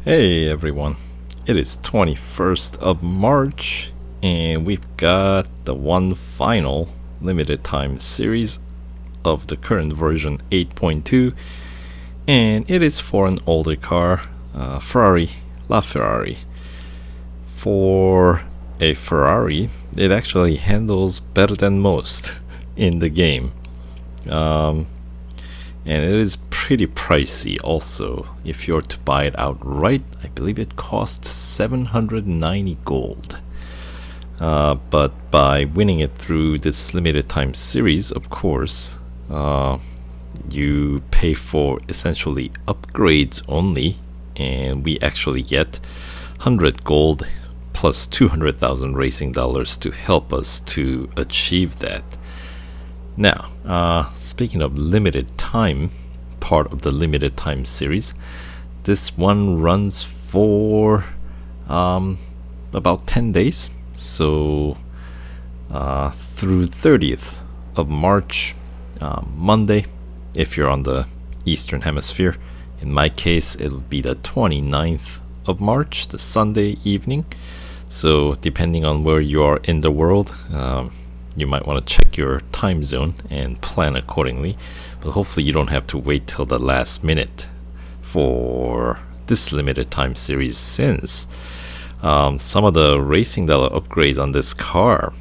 Hey everyone, it is 21st of March and we've got the one final limited time series of the current version 8.2, and it is for an older car, Ferrari LaFerrari. For a Ferrari, it actually handles better than most in the game. And it is pretty pricey also. If you're to buy it outright, I believe it costs 790 gold. But by winning it through this limited time series, of course, you pay for essentially upgrades only, and we actually get 100 gold plus 200,000 racing dollars to help us to achieve that. Now, speaking of limited time, part of the limited time series, this one runs for about 10 days. So through 30th of March, Monday, if you're on the Eastern Hemisphere. In my case, it'll be the 29th of March, the Sunday evening. So depending on where you are in the world, you might want to check your time zone and plan accordingly. But hopefully you don't have to wait till the last minute for this limited time series, since some of the racing dollar upgrades on this car,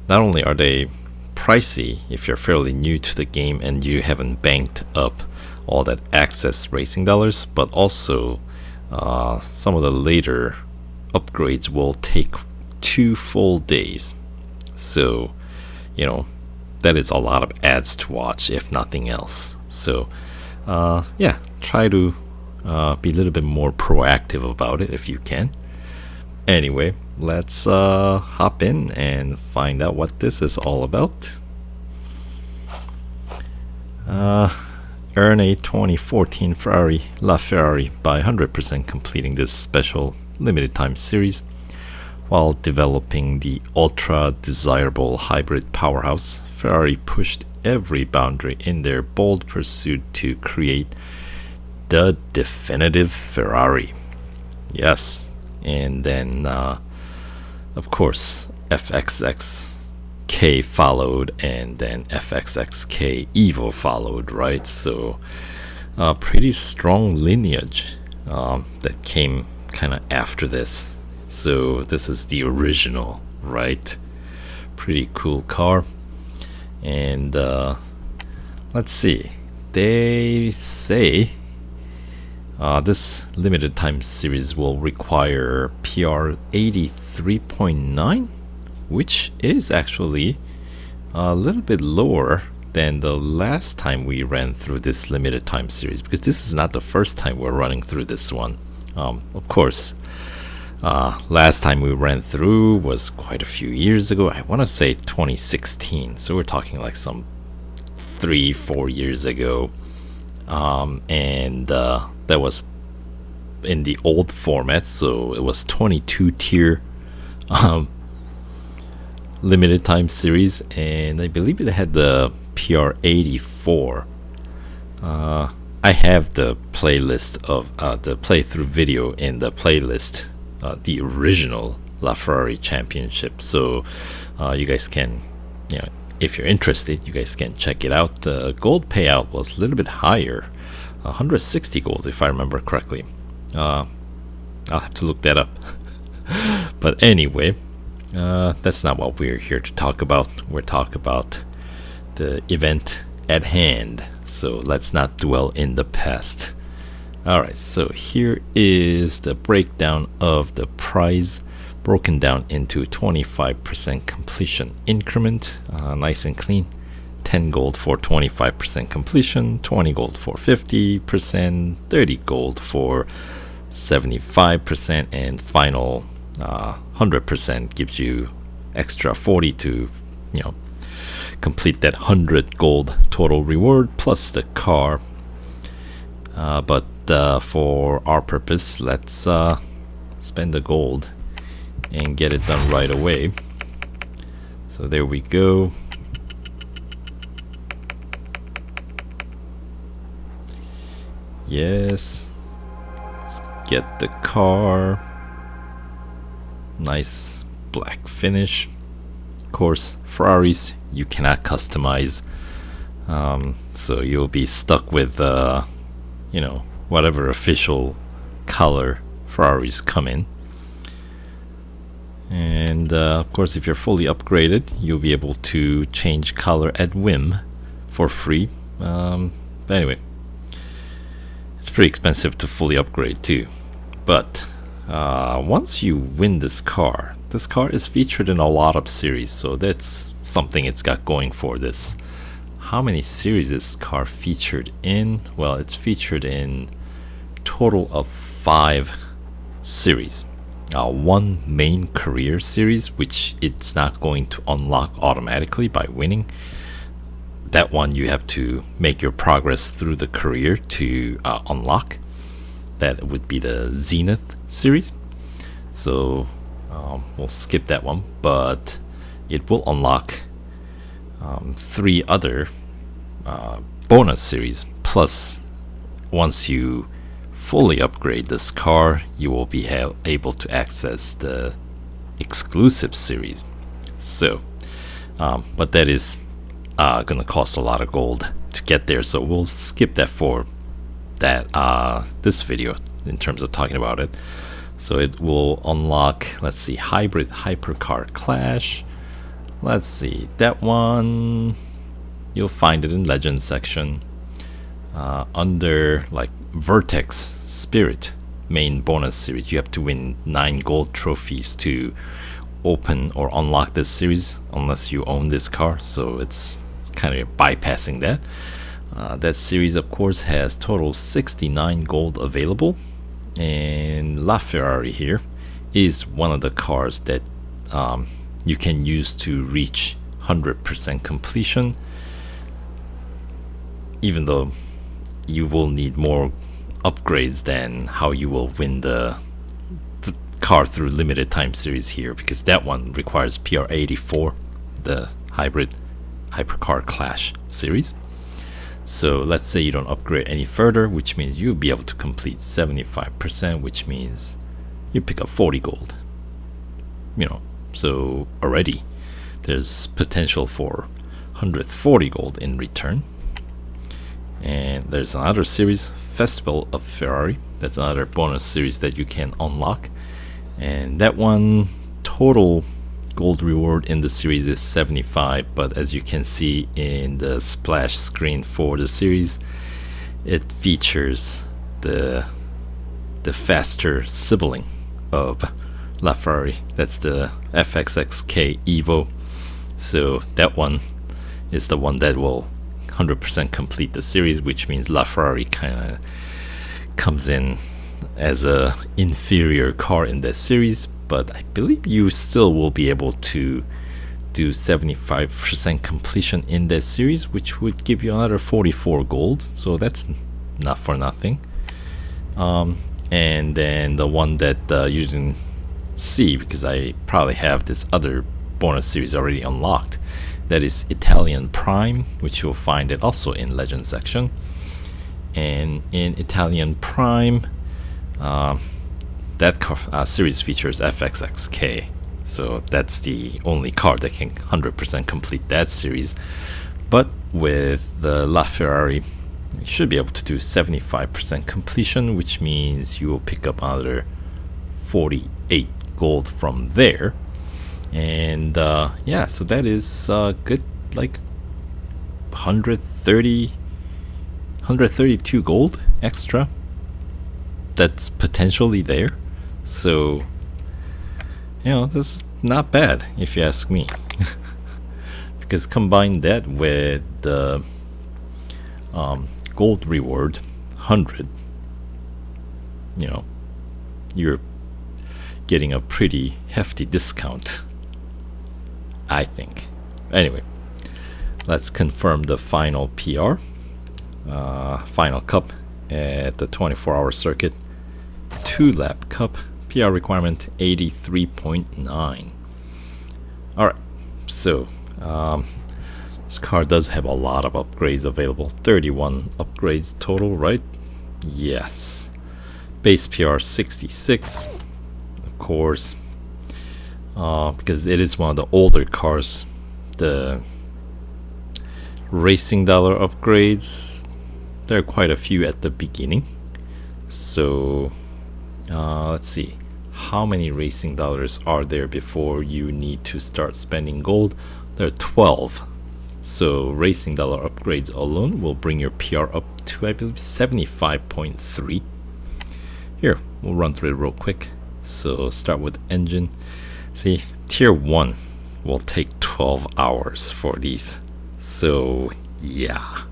not only are they pricey if you're fairly new to the game and you haven't banked up all that access racing dollars, but also some of the later upgrades will take 2 full days. So, that is a lot of ads to watch, if nothing else. So, yeah, try to be a little bit more proactive about it if you can. Anyway, let's hop in and find out what this is all about. Earn a 2014 Ferrari LaFerrari by 100% completing this special limited time series. While developing the ultra-desirable hybrid powerhouse, Ferrari pushed every boundary in their bold pursuit to create the definitive Ferrari. Yes, and then, of course, FXXK followed, and then FXXK Evo followed, right? So, pretty strong lineage that came kind of after this. So this is the original, right? Pretty cool car. And let's see, they say this limited time series will require PR 83.9, which is actually a little bit lower than the last time we ran through this limited time series, because this is not the first time we're running through this one. Of course, last time we ran through was quite a few years ago. I want to say 2016, so we're talking like some 3-4 years ago. And that was in the old format, so it was 22 tier limited time series, and I believe it had the PR 84. I have the playlist of the playthrough video in the playlist, the original LaFerrari Championship. So you guys can, if you're interested, you guys can check it out. The gold payout was a little bit higher, 160 gold if I remember correctly. I'll have to look that up. But anyway, that's not what we're here to talk about. We're talking about the event at hand. So let's not dwell in the past. Alright, so here is the breakdown of the prize, broken down into 25% completion increment, nice and clean. 10 gold for 25% completion, 20 gold for 50%, 30 gold for 75%, and final 100% gives you extra 40 to, complete that 100 gold total reward plus the car. But for our purpose, let's spend the gold and get it done right away. So there we go. Yes. get the car. Nice black finish. Of course, Ferraris you cannot customize, so you'll be stuck with you know, whatever official color Ferraris come in. And of course, if you're fully upgraded, you'll be able to change color at whim for free. But anyway, it's pretty expensive to fully upgrade too. But once you win this car is featured in a lot of series, so that's something it's got going for this. How many series is this car featured in? Well, it's featured in total of 5 series. One main career series, which it's not going to unlock automatically by winning. That one you have to make your progress through the career to unlock. That would be the ZENITH series. So we'll skip that one, but it will unlock 3 other bonus series. Plus, once you fully upgrade this car, you will be able to access the exclusive series. So, but that is gonna cost a lot of gold to get there, so we'll skip that for this video in terms of talking about it. So it will unlock, let's see, hybrid hypercar clash. Let's see, that one you'll find it in legends section under like Vertex Spirit main bonus series. You have to win 9 gold trophies to open or unlock this series unless you own this car, so it's kind of bypassing that. That series of course has total 69 gold available, and LaFerrari here is one of the cars that you can use to reach 100% completion, even though you will need more upgrades than how you will win the car through limited time series here, because that one requires PR84, the hybrid hypercar clash series. So let's say you don't upgrade any further, which means you'll be able to complete 75%, which means you pick up 40 gold, you know. So already there's potential for 140 gold in return. And there's another series, Festival of Ferrari. That's another bonus series that you can unlock, and that one total gold reward in the series is 75, but as you can see in the splash screen for the series, it features the faster sibling of LaFerrari. That's the FXXK Evo. So that one is the one that will 100% complete the series, which means LaFerrari kind of comes in as a inferior car in that series, but I believe you still will be able to do 75% completion in that series, which would give you another 44 gold, so that's not for nothing. And then the one that you didn't see, because I probably have this other bonus series already unlocked, that is Italian Prime, which you'll find it also in Legend section. And in Italian Prime, that series features FXXK, so that's the only car that can 100% complete that series. But with the LaFerrari, you should be able to do 75% completion, which means you will pick up another 48 gold from there. And yeah, so that is good, like 132 gold extra that's potentially there. So, you know, this is not bad if you ask me. Because combine that with the gold reward 100, you know, you're getting a pretty hefty discount, I think. Anyway, let's confirm the final PR, final cup at the 24-hour circuit, 2-lap cup, PR requirement 83.9. Alright, so this car does have a lot of upgrades available, 31 upgrades total, right? Yes, base PR 66, of course, because it is one of the older cars. The racing dollar upgrades, there are quite a few at the beginning. So let's see, how many racing dollars are there before you need to start spending gold? There are 12. So racing dollar upgrades alone will bring your PR up to, I believe, 75.3. Here, we'll run through it real quick. So start with engine. See, tier 1 will take 12 hours for these. So yeah,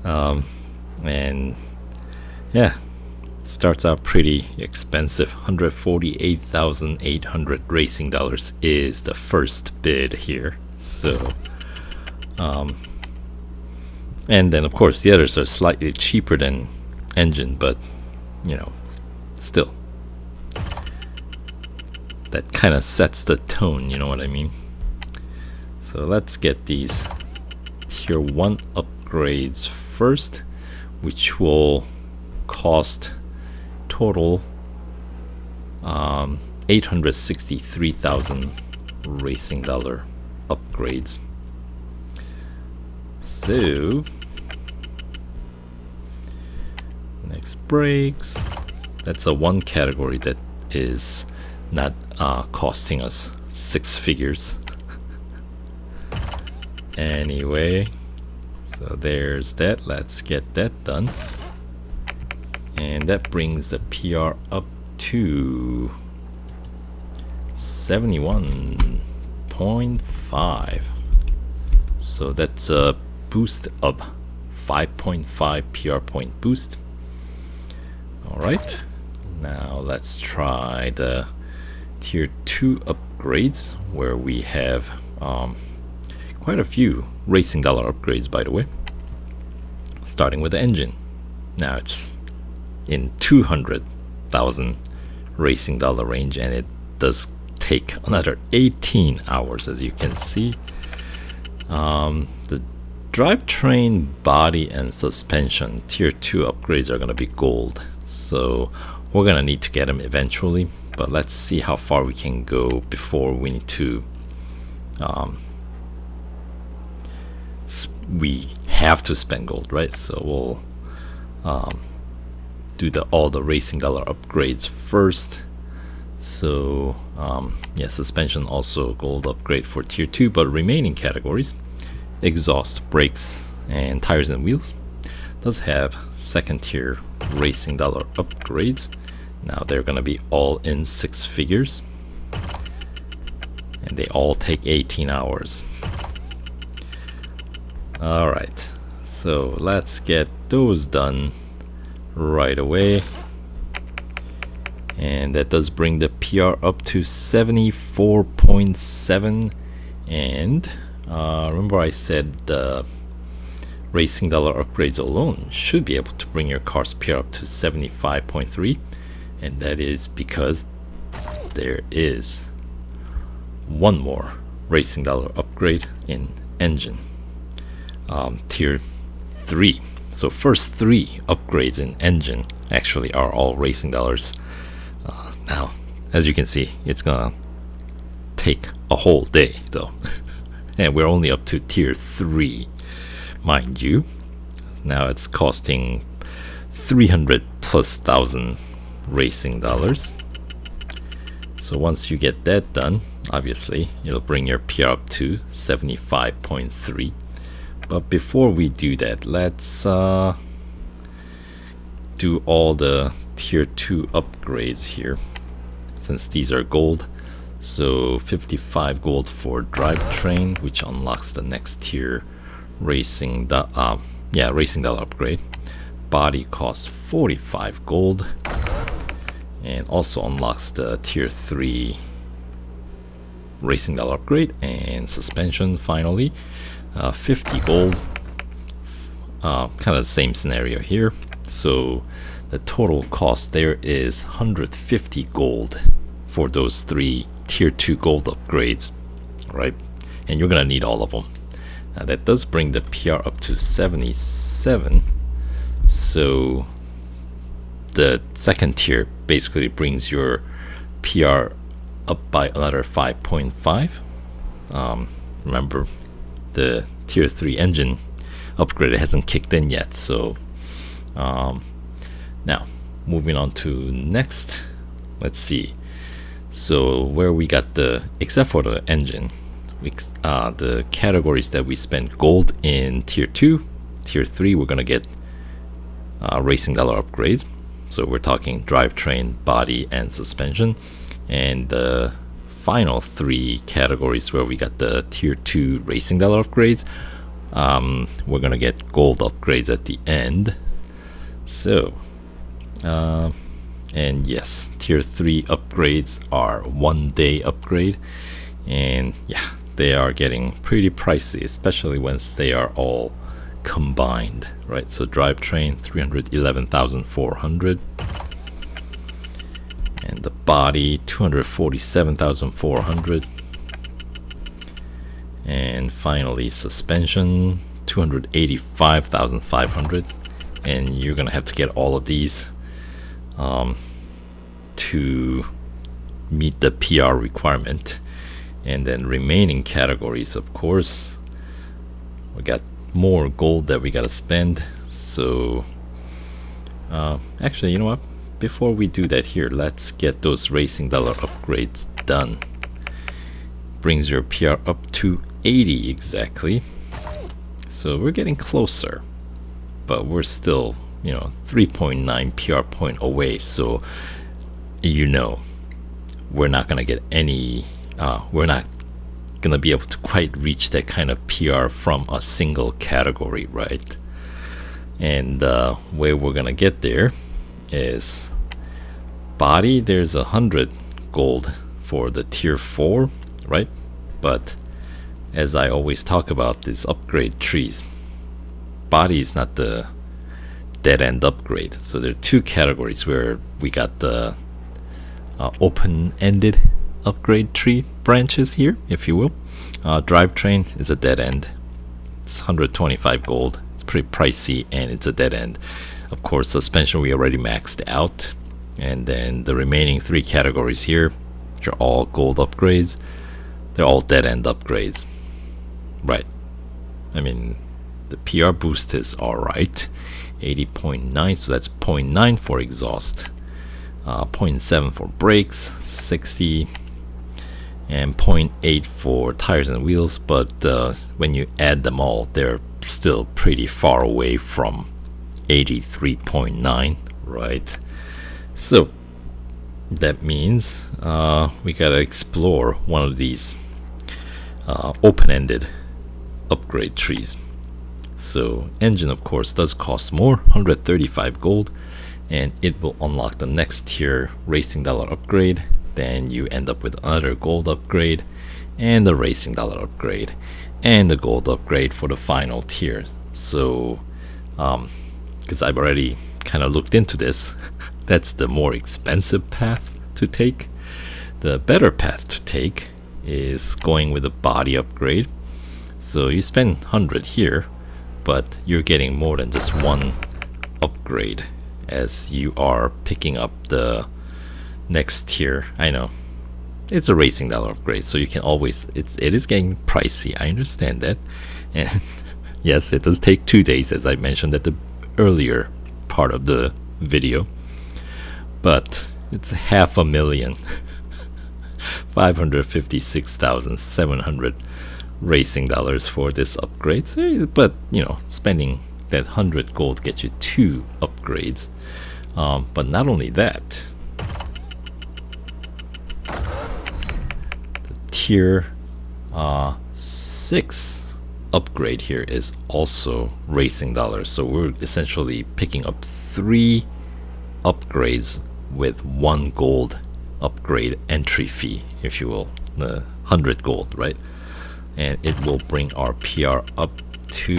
and yeah, starts out pretty expensive. 148,800 racing dollars is the first bid here. So and then of course the others are slightly cheaper than engine, but you know, still, that kind of sets the tone, you know what I mean? So let's get these tier 1 upgrades first, which will cost total 863,000 racing dollar upgrades. So next brakes, that's a one category that is not costing us 6 figures. Anyway, so there's that. Let's get that done, and that brings the PR up to 71.5. So that's a boost up 5.5 PR point boost. Alright, now let's try the tier 2 upgrades, where we have quite a few racing dollar upgrades, by the way. Starting with the engine. Now it's in 200,000 racing dollar range, and it does take another 18 hours, as you can see. The drivetrain, body, and suspension tier 2 upgrades are going to be gold, so we're going to need to get them eventually, but let's see how far we can go before we need to we have to spend gold, right? So we'll do all the racing dollar upgrades first. So yeah, suspension also gold upgrade for tier 2, but remaining categories, exhaust, brakes, and tires and wheels, does have second tier racing dollar upgrades. Now they're gonna be all in 6 figures, and they all take 18 hours. Alright, so let's get those done right away. And that does bring the PR up to 74.7. And remember I said the racing dollar upgrades alone should be able to bring your car's PR up to 75.3. And that is because there is one more racing dollar upgrade in engine, tier 3. So first 3 upgrades in engine actually are all racing dollars. Now, as you can see, it's gonna take a whole day though. And we're only up to tier 3, mind you. Now it's costing 300,000+ racing dollars. So once you get that done, obviously it'll bring your PR up to 75.3. But before we do that, let's do all the tier 2 upgrades here, since these are gold. So 55 gold for drivetrain, which unlocks the next tier racing dollar upgrade. Body costs 45 gold, and also unlocks the tier 3 racing dollar upgrade. And suspension finally, 50 gold. Kind of the same scenario here. So the total cost there is 150 gold for those 3 tier 2 gold upgrades, right? And you're gonna need all of them. Now that does bring the PR up to 77. So the second tier basically brings your PR up by another 5.5. Remember, the tier 3 engine upgrade hasn't kicked in yet, so now moving on to next, let's see. So where we got except for the engine, the categories that we spent gold in tier 2, tier 3 we're gonna get racing dollar upgrades. So we're talking drivetrain, body, and suspension. And the final 3 categories where we got the tier 2 racing dollar upgrades, we're gonna get gold upgrades at the end. So and yes, tier 3 upgrades are 1-day upgrade, and yeah, they are getting pretty pricey, especially once they are all combined, right? So drivetrain 311,400, and the body 247,400, and finally suspension 285,500. And you're gonna have to get all of these to meet the PR requirement. And then remaining categories, of course, we got more gold that we gotta spend. So actually, you know what, before we do that here, let's get those racing dollar upgrades done. Brings your PR up to 80 exactly. So we're getting closer, but we're still, 3.9 PR point away. So we're not gonna get any, we're not gonna be able to quite reach that kind of PR from a single category, right? And where we're gonna get there is body. There's 100 gold for the tier 4, right? But as I always talk about these upgrade trees, body is not the dead end upgrade. So there are 2 categories where we got the open-ended upgrade tree branches here, if you will. Drivetrain is a dead end. It's 125 gold. It's pretty pricey, and it's a dead end. Of course, suspension we already maxed out, and then the remaining 3 categories here, which are all gold upgrades, they're all dead end upgrades, right? I mean, the PR boost is alright, 80.9, so that's 0.9 for exhaust, 0.7 for brakes, 60, and 0.8 for tires and wheels. But when you add them all, they're still pretty far away from 83.9, right? So that means we gotta explore one of these open-ended upgrade trees. So engine, of course, does cost more, 135 gold, and it will unlock the next tier racing dollar upgrade. Then you end up with another gold upgrade, and the racing dollar upgrade, and the gold upgrade for the final tier. So because I've already kind of looked into this, that's the more expensive path to take. The better path to take is going with a body upgrade. So you spend 100 here, but you're getting more than just one upgrade as you are picking up the next tier. I know it's a racing dollar upgrade, so you can always, it is getting pricey, I understand that. And yes, it does take 2 days, as I mentioned at the earlier part of the video, but it's 500,000 556,700 racing dollars for this upgrade. So, but spending that 100 gold gets you 2 upgrades. But not only that, the tier 6 upgrade here is also racing dollars. So we're essentially picking up 3 upgrades with 1 gold upgrade entry fee, if you will, the 100 gold, right? And it will bring our PR up to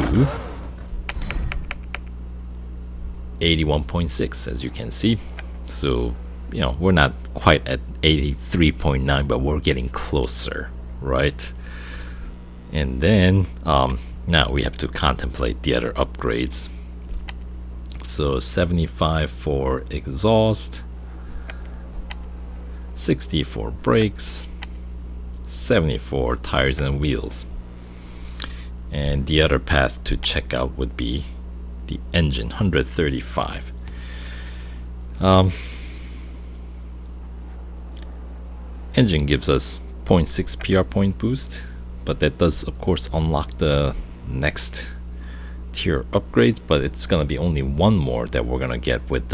81.6, as you can see. So we're not quite at 83.9, but we're getting closer, right? And then now we have to contemplate the other upgrades. So 75 for exhaust, 60 for brakes, 70 for tires and wheels. And the other path to check out would be the engine, 135. Engine gives us 0.6 PR point boost, but that does of course unlock the next tier upgrades, but it's gonna be only one more that we're gonna get with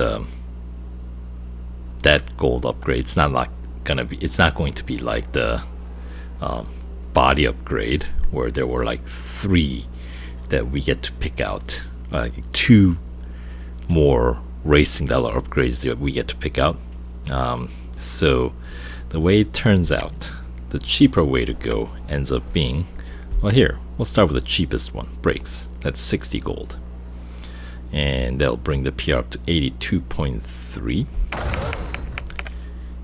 that gold upgrade. It's not going to be like the body upgrade where there were like 3 that we get to pick out, like 2 more racing dollar upgrades that we get to pick out. So the way it turns out, the cheaper way to go ends up being, well, here we'll start with the cheapest one, brakes. That's 60 gold, and that'll bring the PR up to 82.3.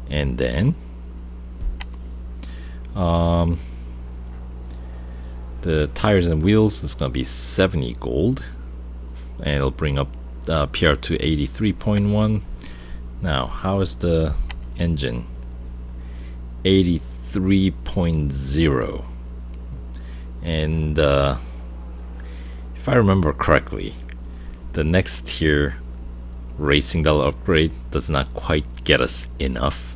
And then the tires and wheels is gonna be 70 gold, and it'll bring up PR to 83.1. Now, how is the engine? 83.0. And if I remember correctly, the next tier racing dollar upgrade does not quite get us enough.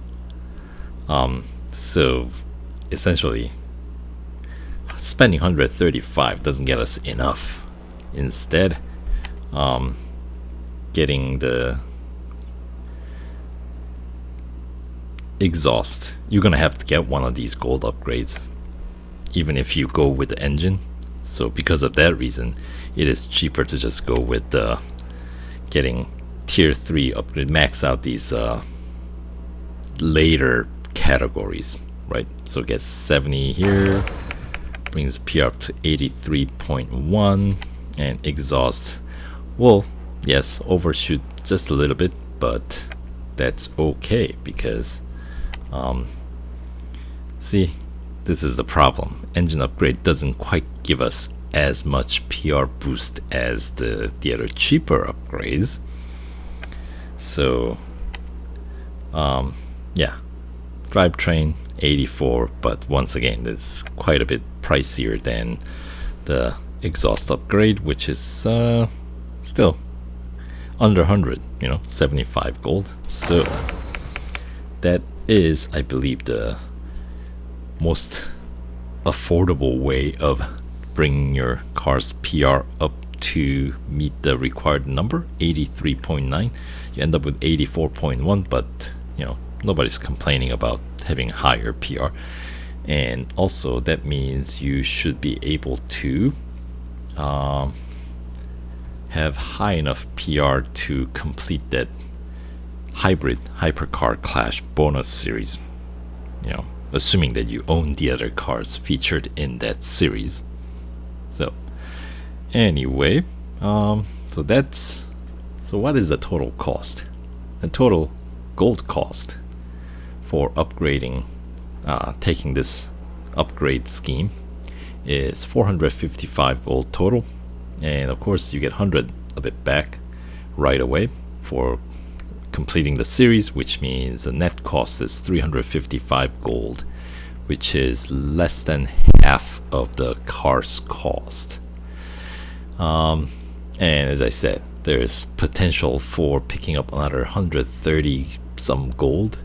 So essentially spending 135 doesn't get us enough. Instead, getting the exhaust, you're gonna have to get one of these gold upgrades even if you go with the engine. So because of that reason, it is cheaper to just go with getting tier 3 upgrade, max out these later categories, right? So get 70 here, brings PR up to 83.1, and exhaust will, yes, overshoot just a little bit, but that's okay because see, this is the problem. Engine upgrade doesn't quite give us as much PR boost as the other cheaper upgrades. So yeah, drivetrain 84, but once again it's quite a bit pricier than the exhaust upgrade, which is still under 100, 75 gold. So that is, I believe, the most affordable way of bringing your car's PR up to meet the required number, 83.9. You end up with 84.1, but nobody's complaining about having higher PR. And also that means you should be able to have high enough PR to complete that hybrid hypercar clash bonus series, assuming that you own the other cars featured in that series. So anyway, so what is the total cost? The total gold cost for upgrading, taking this upgrade scheme, is 455 gold total, and of course you get 100 of it back right away for completing the series, which means the net cost is 355 gold, which is less than half of the car's cost. And as I said, there's potential for picking up another 130 some gold,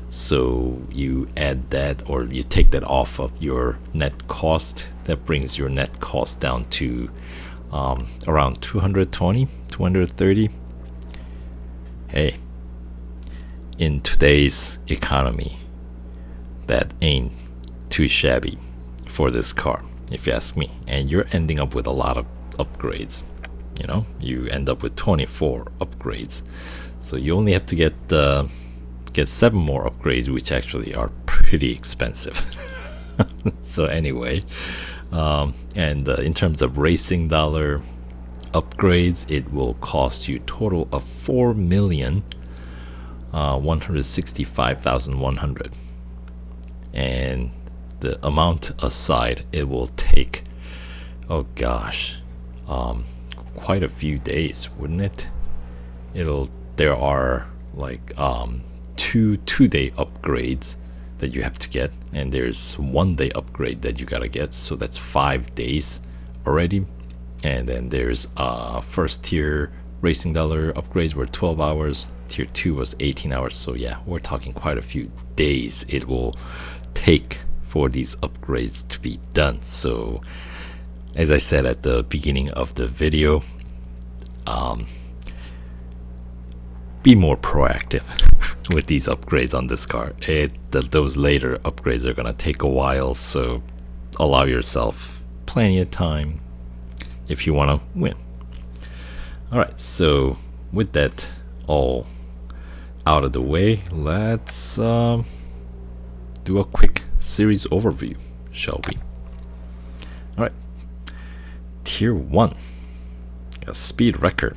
so you add that, or you take that off of your net cost. That brings your net cost down to around 220, 230. Hey, in today's economy, that ain't too shabby for this car, if you ask me. And you're ending up with a lot of upgrades. You end up with 24 upgrades, so you only have to get 7 more upgrades, which actually are pretty expensive. So anyway, and in terms of racing dollar upgrades, it will cost you a total of 4,165,100, and the amount aside, it will take, oh gosh, quite a few days, wouldn't it? there are like two-day upgrades that you have to get, and there's 1 day upgrade that you gotta get, so that's 5 days already. And then there's first tier racing dollar upgrades were 12 hours, tier 2 was 18 hours, so yeah, we're talking quite a few days it will take for these upgrades to be done. So as I said at the beginning of the video, be more proactive with these upgrades on this car. Those later upgrades are gonna take a while, so allow yourself plenty of time if you want to win. Alright, so with that all out of the way, let's do a quick series overview, shall we? Alright, Tier 1, a speed record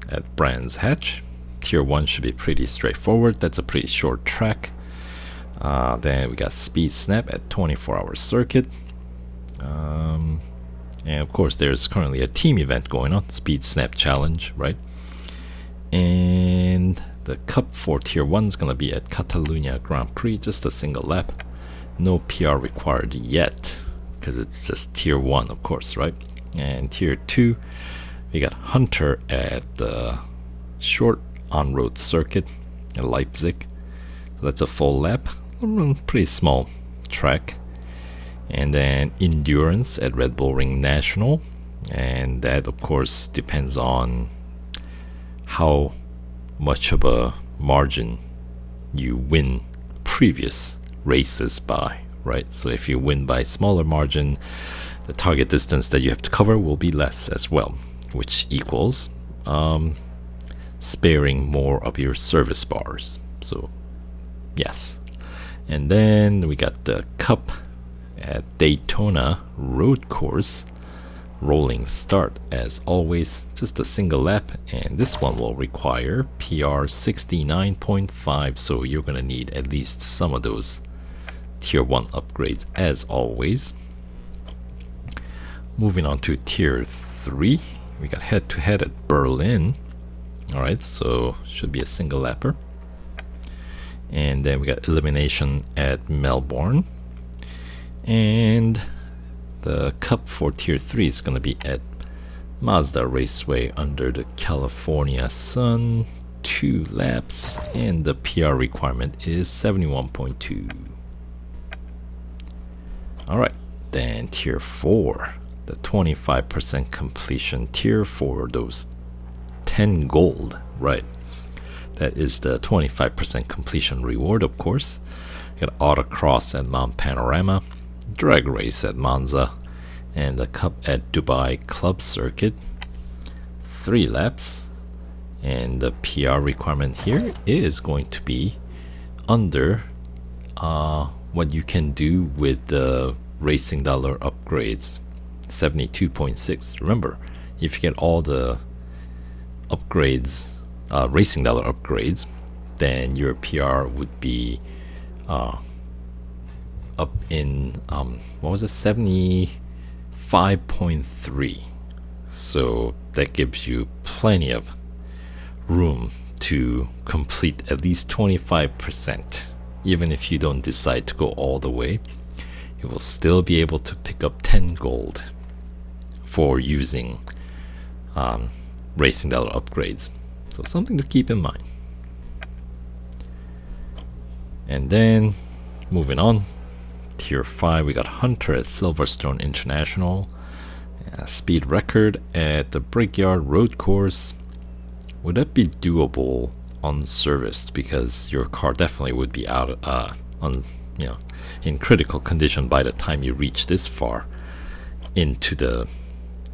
at Brands Hatch. Tier 1 should be pretty straightforward, that's a pretty short track. Then we got Speed Snap at 24-hour circuit. And of course there's currently a team event going on, Speed Snap Challenge, right? And the cup for Tier 1 is going to be at Catalunya Grand Prix, just a single lap. No PR required yet, because it's just Tier 1, of course, right? And Tier 2, we got Hunter at the short on-road circuit in Leipzig. So that's a full lap, pretty small track. And then Endurance at Red Bull Ring National, and that of course depends on how much of a margin you win previous races by, right? So if you win by smaller margin, the target distance that you have to cover will be less as well, which equals sparing more of your service bars. So yes. And then we got the Cup at Daytona road course, rolling start as always, just a single lap, and this one will require PR 69.5, so you're gonna need at least some of those Tier 1 upgrades as always. Moving on to Tier 3, we got head-to-head at Berlin. Alright, so should be a single lapper. And then we got elimination at Melbourne. And the cup for Tier 3 is going to be at Mazda Raceway under the California sun. 2 laps, and the PR requirement is 71.2. Alright, then Tier 4, the 25% completion tier for those 10 gold, right? That is the 25% completion reward, of course. You got Autocross at Mount Panorama, Drag Race at Monza, and the Cup at Dubai Club Circuit. 3 laps, and the PR requirement here is going to be under what you can do with the racing dollar upgrades, 72.6. Remember, if you get all the upgrades, racing dollar upgrades, then your PR would be up in what was it, 75.3. so that gives you plenty of room to complete at least 25%. Even if you don't decide to go all the way, you will still be able to pick up 10 gold for using racing dollar upgrades. So something to keep in mind. And then moving on, Tier 5, we got Hunter at Silverstone International, speed record at the Brickyard Road Course. Would that be doable unserviced? Because your car definitely would be out in critical condition by the time you reach this far into the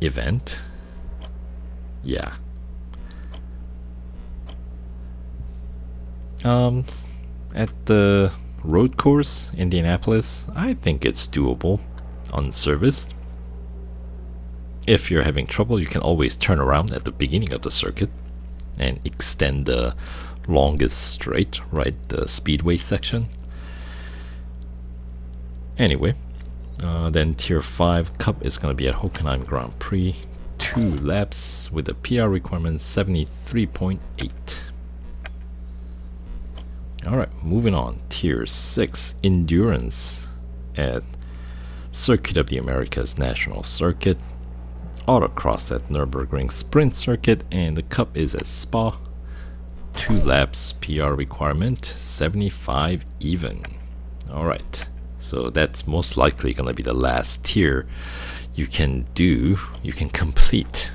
event. Yeah. At the road course, Indianapolis, I think it's doable unserviced. If you're having trouble, you can always turn around at the beginning of the circuit and extend the longest straight, right, the speedway section. Anyway, then Tier 5 Cup is going to be at Hockenheim Grand Prix. 2 laps with a PR requirement 73.8. Alright, moving on. Tier 6 Endurance at Circuit of the Americas National Circuit, Autocross at Nürburgring Sprint Circuit, and the Cup is at Spa. 2 laps, PR requirement 75 even. Alright, so that's most likely gonna be the last tier you can complete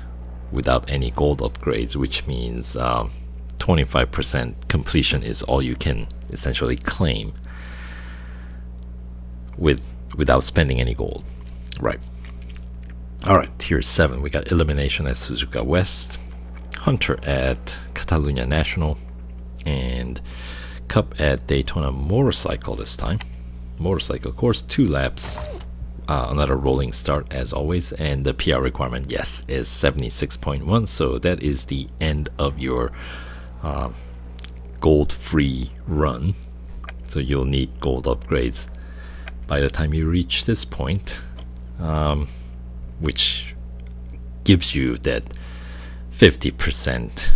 without any gold upgrades, which means 25% completion is all you can essentially claim without spending any gold. Right. Alright, tier 7, we got Elimination at Suzuka West, Hunter at Catalunya National, and Cup at Daytona Motorcycle this time. Motorcycle course, 2 laps, another rolling start as always, and the PR requirement, yes, is 76.1, so that is the end of your gold-free run. So you'll need gold upgrades by the time you reach this point, which gives you that 50%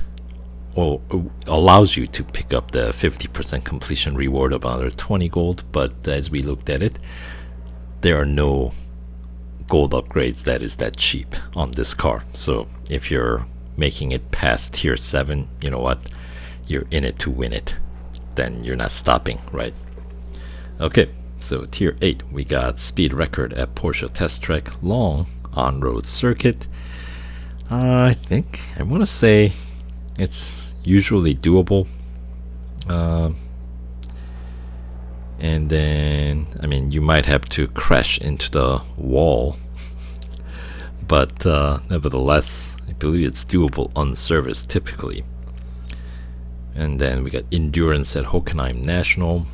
or allows you to pick up the 50% completion reward of another 20 gold. But as we looked at it, there are no gold upgrades that is that cheap on this car. So if you're making it past tier 7, you know what, you're in it to win it, then you're not stopping, right? Okay, so tier 8, we got speed record at Porsche Test Track Long on-road circuit. I think I want to say it's usually doable, and then I mean you might have to crash into the wall, but nevertheless I believe it's doable on service typically. And then we got Endurance at Hockenheim National.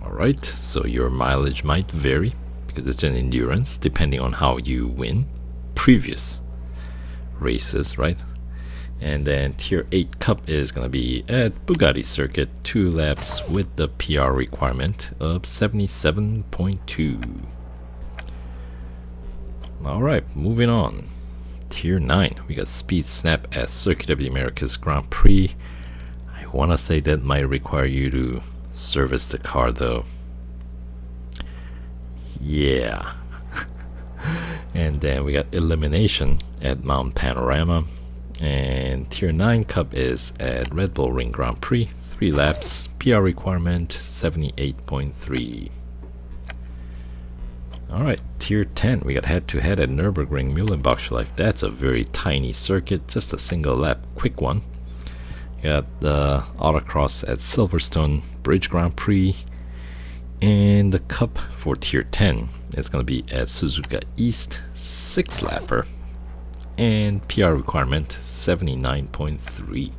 Alright, so your mileage might vary because it's an endurance depending on how you win previous races, right? And then tier 8 Cup is gonna be at Bugatti Circuit, 2 laps with the PR requirement of 77.2. Alright, moving on. Tier 9, we got Speed Snap at Circuit of the Americas Grand Prix. I wanna say that might require you to service the car though. Yeah. And then we got Elimination at Mount Panorama, and tier 9 Cup is at Red Bull Ring Grand Prix, 3 laps, PR requirement 78.3. Alright, tier 10, we got head to head at Nürburgring Mühlenbachschleife. That's a very tiny circuit, just a single lap, quick one. We got the Autocross at Silverstone Bridge Grand Prix, and the Cup for tier 10 is going to be at Suzuka East, 6 lapper, and PR requirement 79.3.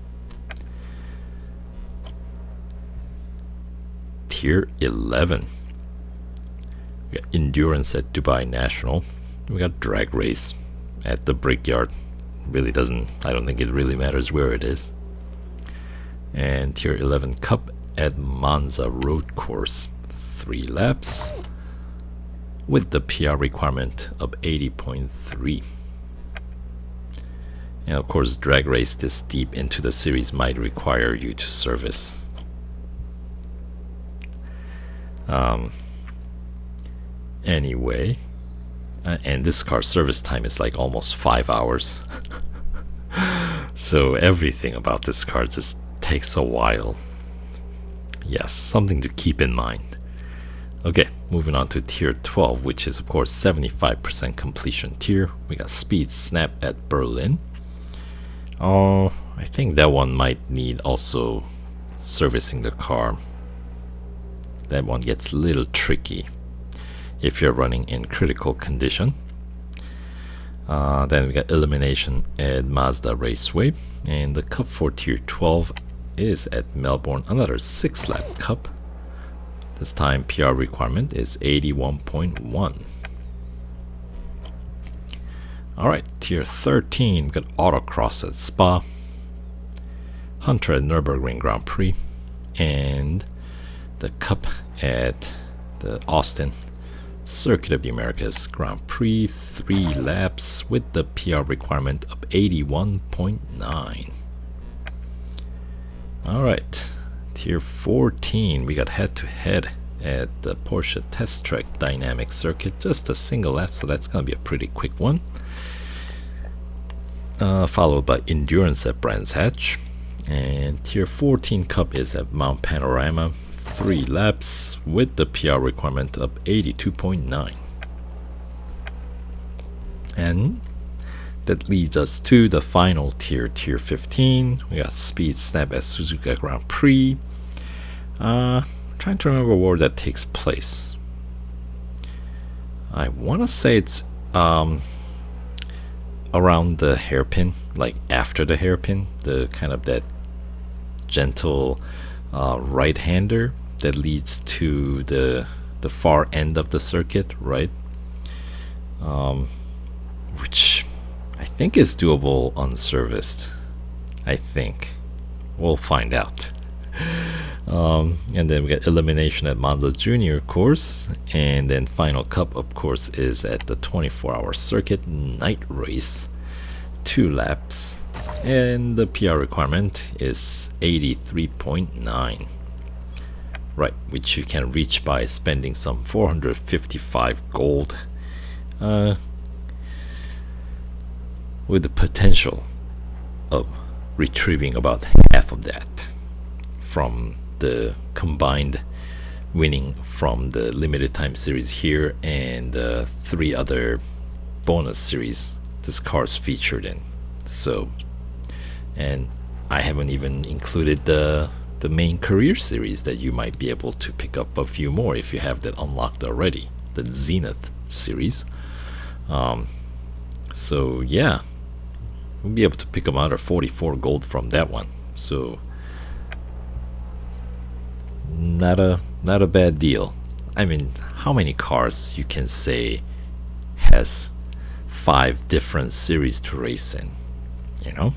Tier 11, we got Endurance at Dubai National. We got Drag Race at the Brickyard. Really doesn't, I don't think it really matters where it is. And tier 11 Cup at Monza Road Course, 3 laps with the PR requirement of 80.3. And of course, Drag Race this deep into the series might require you to service. Anyway, and this car's service time is like almost 5 hours. So everything about this car just takes a while. Yes, something to keep in mind. Okay, moving on to tier 12, which is of course 75% completion tier. We got Speed Snap at Berlin. Oh, I think that one might need also servicing the car. That one gets a little tricky if you're running in critical condition. Then we got Elimination at Mazda Raceway, and the Cup for tier 12 is at Melbourne, another 6 lap Cup. This time PR requirement is 81.1. Alright, tier 13, we got Autocross at Spa, Hunter at Nürburgring Grand Prix, and the Cup at the Austin Circuit of the Americas Grand Prix, 3 laps with the PR requirement of 81.9. Alright, Tier 14, we got head-to-head at the Porsche Test Track Dynamic Circuit, just a single lap, so that's gonna be a pretty quick one. Followed by Endurance at Brands Hatch, and Tier 14 Cup is at Mount Panorama, 3 laps with the PR requirement of 82.9. And that leads us to the final tier, Tier 15. We got Speed Snap at Suzuka Grand Prix. Trying to remember where that takes place. I want to say it's around the hairpin, like after the hairpin, the kind of that gentle right-hander that leads to the far end of the circuit, right? Which I think is doable unserviced. I think we'll find out. And then we got Elimination at Monza Junior course, and then Final Cup, of course, is at the 24-hour circuit night race, 2 laps, and the PR requirement is 83.9. Right, which you can reach by spending some 455 gold, with the potential of retrieving about half of that from the combined winning from the limited time series here and 3 other bonus series this car's featured in. So, and I haven't even included the main career series that you might be able to pick up a few more if you have that unlocked already, the ZENITH series. So yeah, we'll be able to pick up another 44 gold from that one. So not a bad deal. I mean, how many cars you can say has 5 different series to race in, you know?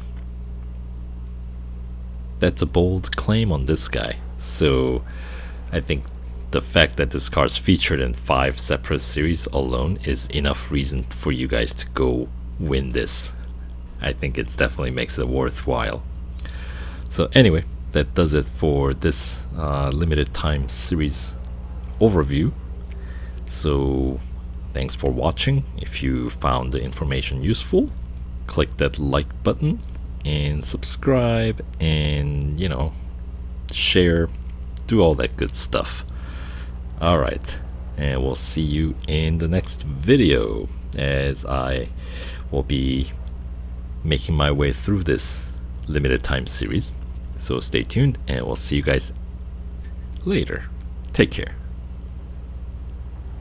That's a bold claim on this guy. So I think the fact that this car is featured in 5 separate series alone is enough reason for you guys to go win this. I think it definitely makes it worthwhile. So anyway, that does it for this limited time series overview. So thanks for watching. If you found the information useful, click that like button and subscribe and, you know, share, do all that good stuff. Alright, and we'll see you in the next video as I will be making my way through this limited time series. So stay tuned and we'll see you guys later. Take care.